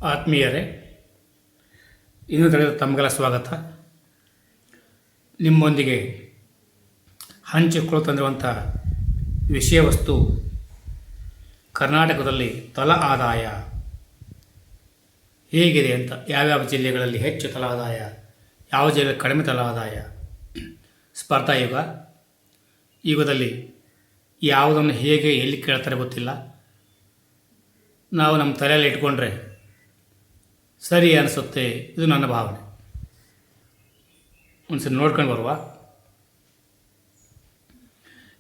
ಆತ್ಮೀಯರೇ, ಇನ್ನೂ ತಡೆದ ತಮಗೆಲ್ಲ ಸ್ವಾಗತ. ನಿಮ್ಮೊಂದಿಗೆ ಹಂಚಿಕೊಳ್ಳುತ್ತಂದಿರುವಂಥ ವಿಷಯ ವಸ್ತು ಕರ್ನಾಟಕದಲ್ಲಿ ತಲಾ ಆದಾಯ ಹೇಗಿದೆ ಅಂತ, ಯಾವ್ಯಾವ ಜಿಲ್ಲೆಗಳಲ್ಲಿ ಹೆಚ್ಚು ತಲಾ ಆದಾಯ, ಯಾವ ಜಿಲ್ಲೆಯಲ್ಲಿ ಕಡಿಮೆ ತಲಾ ಆದಾಯ, ಸ್ಪರ್ಧಾ ಯುಗದಲ್ಲಿ ಯಾವುದನ್ನು ಹೇಗೆ ಎಲ್ಲಿ ಕೇಳ್ತಾರೆ ಗೊತ್ತಿಲ್ಲ. ನಾವು ನಮ್ಮ ತಲೆಯಲ್ಲಿ ಇಟ್ಕೊಂಡ್ರೆ ಸರಿ ಅನಿಸುತ್ತೆ. ಇದು ನನ್ನ ಭಾವನೆ. ಒಂದ್ಸರಿ ನೋಡ್ಕೊಂಡು ಬರುವ.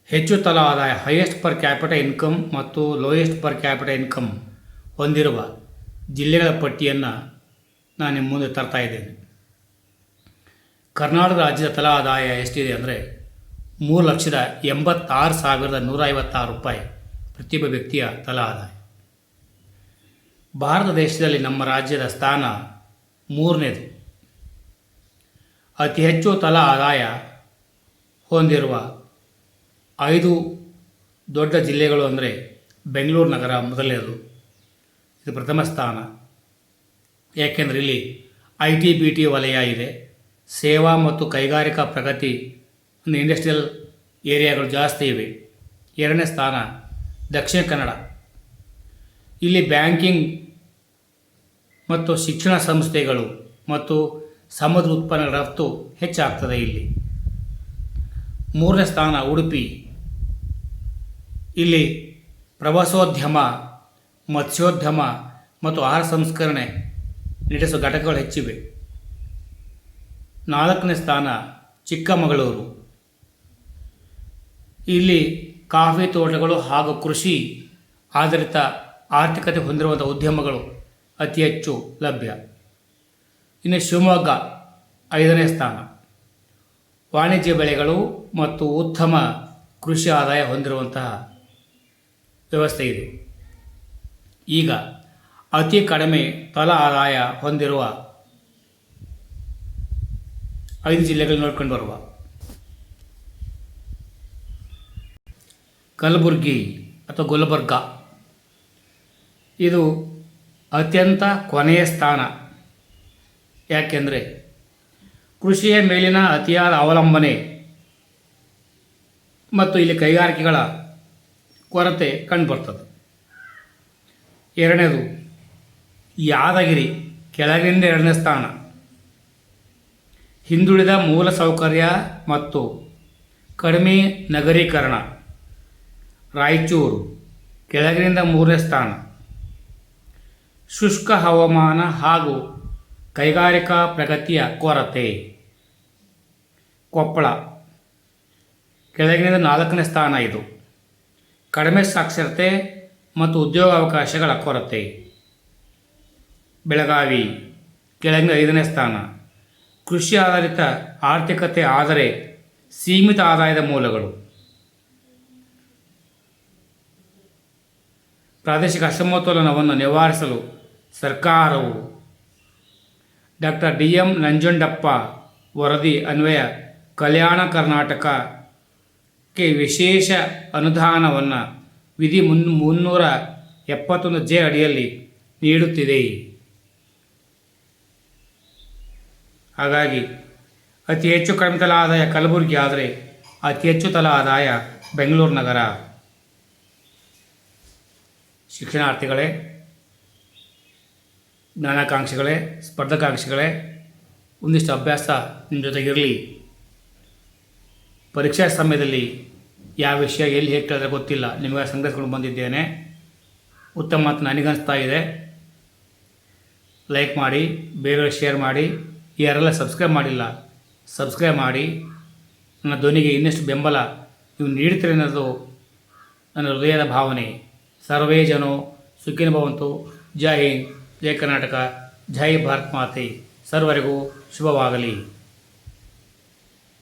ಹೆಚ್ಚು ತಲಾ ಆದಾಯ, ಹೈಯೆಸ್ಟ್ ಪರ್ ಕ್ಯಾಪಿಟ ಇನ್ಕಮ್ ಮತ್ತು ಲೋಯೆಸ್ಟ್ ಪರ್ ಕ್ಯಾಪಿಟ ಇನ್ಕಮ್ ಹೊಂದಿರುವ ಜಿಲ್ಲೆಗಳ ಪಟ್ಟಿಯನ್ನು ನಾನು ನಿಮ್ಮ ಮುಂದೆ ತರ್ತಾ ಇದ್ದೇನೆ. ಕರ್ನಾಟಕ ರಾಜ್ಯದ ತಲಾ ಆದಾಯ ಎಷ್ಟಿದೆ ಅಂದರೆ 3,86,156 ರೂಪಾಯಿ ಪ್ರತಿಯೊಬ್ಬ ವ್ಯಕ್ತಿಯ ತಲಾ ಆದಾಯ. ಭಾರತ ದೇಶದಲ್ಲಿ ನಮ್ಮ ರಾಜ್ಯದ ಸ್ಥಾನ 3ನೇದು. ಅತಿ ಹೆಚ್ಚು ತಲಾ ಆದಾಯ ಹೊಂದಿರುವ 5 ದೊಡ್ಡ ಜಿಲ್ಲೆಗಳು ಅಂದರೆ ಬೆಂಗಳೂರು ನಗರ ಮೊದಲನೇದು, ಇದು ಪ್ರಥಮ ಸ್ಥಾನ. ಯಾಕೆಂದರೆ ಇಲ್ಲಿ IT-BT ವಲಯ ಇದೆ, ಸೇವಾ ಮತ್ತು ಕೈಗಾರಿಕಾ ಪ್ರಗತಿ ಒಂದು ಇಂಡಸ್ಟ್ರಿಯಲ್ ಏರಿಯಾಗಳು ಜಾಸ್ತಿ ಇವೆ. 2ನೇ ಸ್ಥಾನ ದಕ್ಷಿಣ ಕನ್ನಡ, ಇಲ್ಲಿ ಬ್ಯಾಂಕಿಂಗ್ ಮತ್ತು ಶಿಕ್ಷಣ ಸಂಸ್ಥೆಗಳು ಮತ್ತು ಸಮುದ್ರ ಉತ್ಪನ್ನಗಳ ರಫ್ತು ಹೆಚ್ಚಾಗ್ತದೆ ಇಲ್ಲಿ. 3ನೇ ಸ್ಥಾನ ಉಡುಪಿ, ಇಲ್ಲಿ ಪ್ರವಾಸೋದ್ಯಮ, ಮತ್ಸ್ಯೋದ್ಯಮ ಮತ್ತು ಆಹಾರ ಸಂಸ್ಕರಣೆ ನಡೆಸುವ ಘಟಕಗಳು ಹೆಚ್ಚಿವೆ. 4ನೇ ಸ್ಥಾನ ಚಿಕ್ಕಮಗಳೂರು, ಇಲ್ಲಿ ಕಾಫಿ ತೋಟಗಳು ಹಾಗೂ ಕೃಷಿ ಆಧಾರಿತ ಆರ್ಥಿಕತೆ ಹೊಂದಿರುವಂಥ ಉದ್ಯಮಗಳು ಅತಿ ಹೆಚ್ಚು ಲಭ್ಯ. ಇನ್ನು ಶಿವಮೊಗ್ಗ 5ನೇ ಸ್ಥಾನ, ವಾಣಿಜ್ಯ ಬೆಳೆಗಳು ಮತ್ತು ಉತ್ತಮ ಕೃಷಿ ಆದಾಯ ಹೊಂದಿರುವಂತಹ ವ್ಯವಸ್ಥೆ ಇದೆ. ಈಗ ಅತಿ ಕಡಿಮೆ ತಲಾ ಆದಾಯ ಹೊಂದಿರುವ 5 ಜಿಲ್ಲೆಗಳು ನೋಡ್ಕೊಂಡು ಬರುವ. ಕಲಬುರಗಿ ಅಥವಾ ಗುಲ್ಬರ್ಗ, ಇದು ಅತ್ಯಂತ ಕೊನೆಯ ಸ್ಥಾನ. ಯಾಕೆಂದರೆ ಕೃಷಿಯ ಮೇಲಿನ ಅತಿಯಾದ ಅವಲಂಬನೆ ಮತ್ತು ಇಲ್ಲಿ ಕೈಗಾರಿಕೆಗಳ ಕೊರತೆ ಕಂಡುಬರ್ತದೆ. 2ನೇದು ಯಾದಗಿರಿ, ಕೆಳಗಿನಿಂದ 2ನೇ ಸ್ಥಾನ. ಹಿಂದುಳಿದ ಮೂಲ ಸೌಕರ್ಯ ಮತ್ತು ಕಡಿಮೆ ನಗರೀಕರಣ. ರಾಯಚೂರು ಕೆಳಗಿನಿಂದ 3ನೇ ಸ್ಥಾನ. ಶುಷ್ಕ ಹವಾಮಾನ ಹಾಗೂ ಕೈಗಾರಿಕಾ ಪ್ರಗತಿಯ ಕೊರತೆ. ಕೊಪ್ಪಳ ಕೆಳಗಿನಿಂದ 4ನೇ ಸ್ಥಾನ, ಇದು ಕಡಿಮೆ ಸಾಕ್ಷರತೆ ಮತ್ತು ಉದ್ಯೋಗಾವಕಾಶಗಳ ಕೊರತೆ. ಬೆಳಗಾವಿ ಕೆಳಗಿನ 5ನೇ ಸ್ಥಾನ. ಕೃಷಿ ಆಧಾರಿತ ಆರ್ಥಿಕತೆ ಆದರೆ ಸೀಮಿತ ಆದಾಯದ ಮೂಲಗಳು. ಪ್ರಾದೇಶಿಕ ಅಸಮತೋಲನವನ್ನು ನಿವಾರಿಸಲು ಸರ್ಕಾರವು ಡಾಕ್ಟರ್ DM ನಂಜುಂಡಪ್ಪ ವರದಿ ಅನ್ವಯ ಕಲ್ಯಾಣ ಕರ್ನಾಟಕಕ್ಕೆ ವಿಶೇಷ ಅನುದಾನವನ್ನು ವಿಧಿ 371J ಅಡಿಯಲ್ಲಿ ನೀಡುತ್ತಿದೆ. ಹಾಗಾಗಿ ಅತಿ ಹೆಚ್ಚು ಕಡಿಮೆ ತಲಾ ಆದಾಯ ಕಲಬುರಗಿ ಆದರೆ ಅತಿ ಹೆಚ್ಚು ತಲಾ ಆದಾಯ ಬೆಂಗಳೂರು ನಗರ. ಶಿಕ್ಷಣಾರ್ಥಿಗಳೇ, ಜ್ಞಾನಾಕಾಂಕ್ಷಿಗಳೇ, ಸ್ಪರ್ಧಾಕಾಂಕ್ಷಿಗಳೇ, ಒಂದಿಷ್ಟು ಅಭ್ಯಾಸ ನಿಮ್ಮ ಜೊತೆಗಿರಲಿ. ಪರೀಕ್ಷಾ ಸಮಯದಲ್ಲಿ ಯಾವ ವಿಷಯ ಎಲ್ಲಿ ಹೇಗೆ ಕೇಳಿದ್ರೆ ಗೊತ್ತಿಲ್ಲ, ನಿಮಗೆ ಸಂಗ್ರಹಿಸ್ಕೊಂಡು ಬಂದಿದ್ದೇನೆ. ಉತ್ತಮ ಅಂತ ನನಗನ್ನಿಸ್ತಾ ಇದೆ. ಲೈಕ್ ಮಾಡಿ, ಬೇರೆಯವ್ರಿಗೆ ಶೇರ್ ಮಾಡಿ. ಯಾರೆಲ್ಲ ಸಬ್ಸ್ಕ್ರೈಬ್ ಮಾಡಿಲ್ಲ ಸಬ್ಸ್ಕ್ರೈಬ್ ಮಾಡಿ. ನನ್ನ ಧ್ವನಿಗೆ ಇನ್ನಷ್ಟು ಬೆಂಬಲ ನೀವು ನೀಡ್ತೀರಿ ಅನ್ನೋದು ನನ್ನ ಹೃದಯದ ಭಾವನೆ. ಸರ್ವೇ ಜನೋ ಸುಖಿನೋ ಭವಂತು. ಜೈ ಹಿಂದ್, ಜೈ ಕರ್ನಾಟಕ, ಜೈ ಭಾರತ್ ಮಾತೆ. ಸರ್ವರಿಗೂ ಶುಭವಾಗಲಿ.